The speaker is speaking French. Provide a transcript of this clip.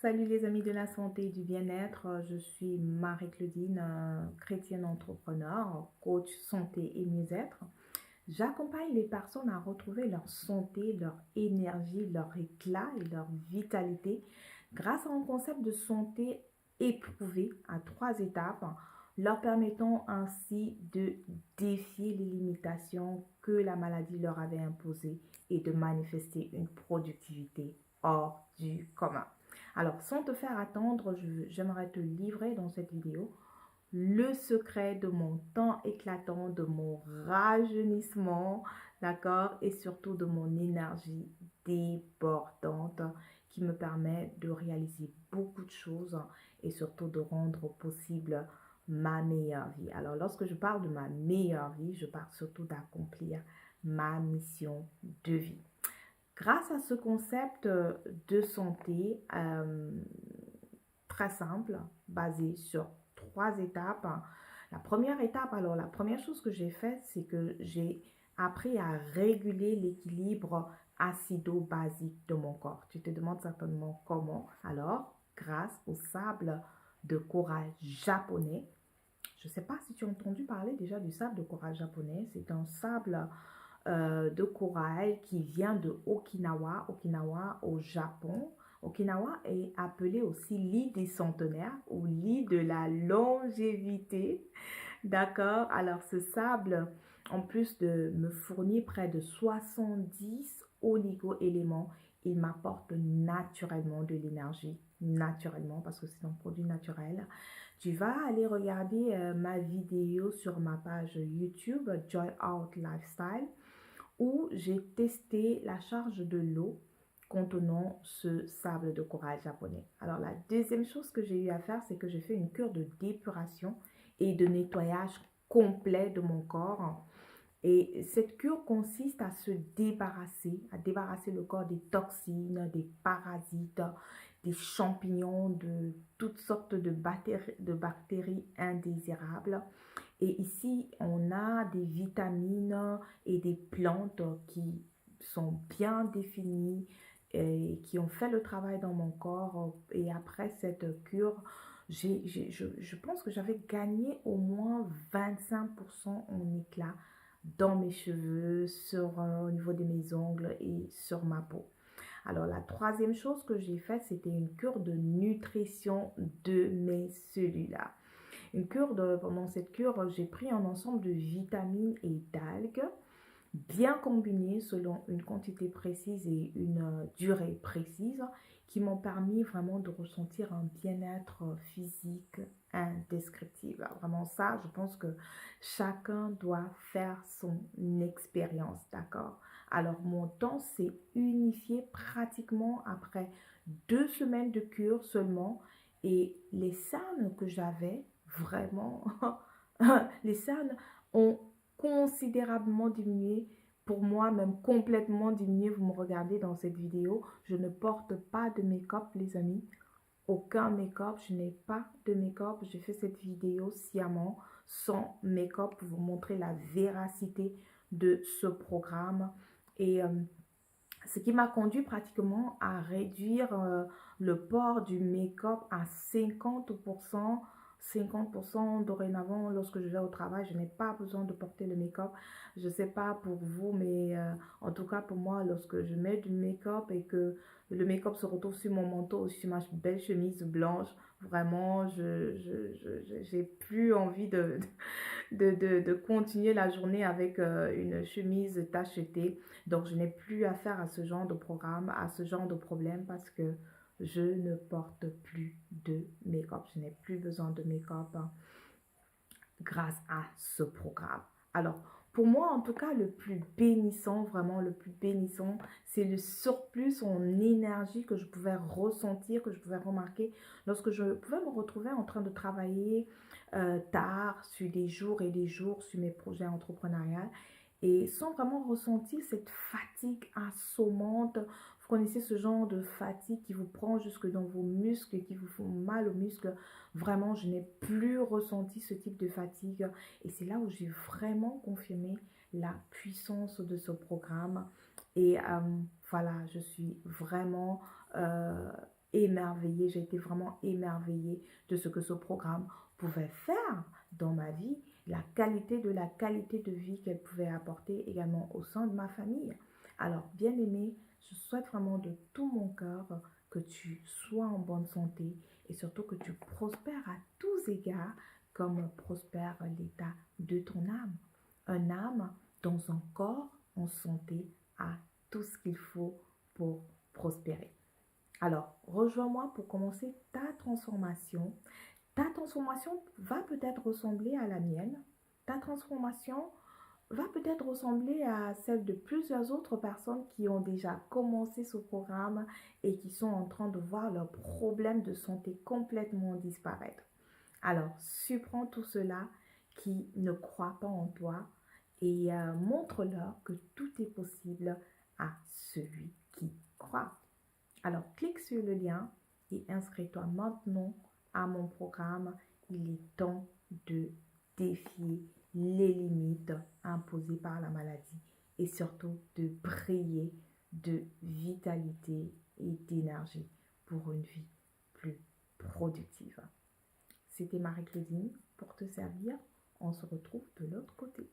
Salut les amis de la santé et du bien-être, je suis Marie-Claudine, chrétienne entrepreneur, coach santé et mieux-être. J'accompagne les personnes à retrouver leur santé, leur énergie, leur éclat et leur vitalité grâce à un concept de santé éprouvé à 3 étapes, leur permettant ainsi de défier les limitations que la maladie leur avait imposées et de manifester une productivité hors du commun. Alors, sans te faire attendre, j'aimerais te livrer dans cette vidéo le secret de mon temps éclatant, de mon rajeunissement, d'accord, et surtout de mon énergie débordante qui me permet de réaliser beaucoup de choses et surtout de rendre possible ma meilleure vie. Alors, lorsque je parle de ma meilleure vie, je parle surtout d'accomplir ma mission de vie. Grâce à ce concept de santé très simple, basé sur 3 étapes. La première étape, alors la première chose que j'ai faite, c'est que j'ai appris à réguler l'équilibre acido-basique de mon corps. Tu te demandes certainement comment. Alors, grâce au sable de corail japonais, je ne sais pas si tu as entendu parler déjà du sable de corail japonais. C'est un sable de corail qui vient de Okinawa, Okinawa au Japon. Okinawa est appelé aussi l'île des centenaires ou l'île de la longévité. D'accord? Alors ce sable, en plus de me fournir près de 70 oligo-éléments, il m'apporte naturellement de l'énergie, naturellement parce que c'est un produit naturel. Tu vas aller regarder ma vidéo sur ma page YouTube Joy Out Lifestyle où j'ai testé la charge de l'eau contenant ce sable de corail japonais. Alors la deuxième chose que j'ai eu à faire, c'est que j'ai fait une cure de d'épuration et de nettoyage complet de mon corps. Et cette cure consiste à débarrasser le corps des toxines, des parasites, des champignons, de toutes sortes de bactéries indésirables. Et ici, on a des vitamines et des plantes qui sont bien définies et qui ont fait le travail dans mon corps. Et après cette cure, je pense que j'avais gagné au moins 25% en éclat dans mes cheveux, au niveau de mes ongles et sur ma peau. Alors, la troisième chose que j'ai faite, c'était une cure de nutrition de mes cellules. Pendant cette cure, j'ai pris un ensemble de vitamines et d'algues bien combinées selon une quantité précise et une durée précise qui m'ont permis vraiment de ressentir un bien-être physique indescriptible. Vraiment ça, je pense que chacun doit faire son expérience, d'accord? Alors mon temps s'est unifié pratiquement après 2 semaines de cure seulement et les cernes que j'avais, vraiment, les cernes ont considérablement diminué. Pour moi, même complètement diminué. Vous me regardez dans cette vidéo. Je ne porte pas de make-up, les amis. Aucun make-up. Je n'ai pas de make-up. J'ai fait cette vidéo sciemment, sans make-up, pour vous montrer la véracité de ce programme. Et ce qui m'a conduit pratiquement à réduire le port du make-up à 50%. 50% dorénavant, lorsque je vais au travail, je n'ai pas besoin de porter le make-up. Je ne sais pas pour vous, mais en tout cas pour moi, lorsque je mets du make-up et que le make-up se retrouve sur mon manteau ou sur ma belle chemise blanche, vraiment, j'ai plus envie de continuer la journée avec une chemise tachetée. Donc, je n'ai plus affaire à ce genre de programme, à ce genre de problème parce que je ne porte plus de make-up. Je n'ai plus besoin de make-up grâce à ce programme. Alors, pour moi, en tout cas, le plus bénissant, vraiment le plus bénissant, c'est le surplus en énergie que je pouvais ressentir, que je pouvais remarquer lorsque je pouvais me retrouver en train de travailler tard sur des jours et des jours sur mes projets entrepreneuriaux et sans vraiment ressentir cette fatigue assommante. Vous connaissez ce genre de fatigue qui vous prend jusque dans vos muscles et qui vous font mal aux muscles. Vraiment, je n'ai plus ressenti ce type de fatigue et c'est là où j'ai vraiment confirmé la puissance de ce programme. Et voilà, je suis vraiment émerveillée, j'ai été vraiment émerveillée de ce que ce programme pouvait faire dans ma vie, la qualité de vie qu'elle pouvait apporter également au sein de ma famille. Alors, bien aimé, je souhaite vraiment de tout mon cœur que tu sois en bonne santé et surtout que tu prospères à tous égards comme prospère l'état de ton âme. Un âme dans un corps en santé a tout ce qu'il faut pour prospérer. Alors, rejoins-moi pour commencer ta transformation. Ta transformation va peut-être ressembler à la mienne. Ta transformation va peut-être ressembler à celle de plusieurs autres personnes qui ont déjà commencé ce programme et qui sont en train de voir leurs problèmes de santé complètement disparaître. Alors, surprends tout cela qui ne croient pas en toi et montre-leur que tout est possible à celui qui croit. Alors, clique sur le lien et inscris-toi maintenant à mon programme. Il est temps de défier les limites imposées par la maladie et surtout de briller de vitalité et d'énergie pour une vie plus productive. C'était Marie-Claudine pour te servir. On se retrouve de l'autre côté.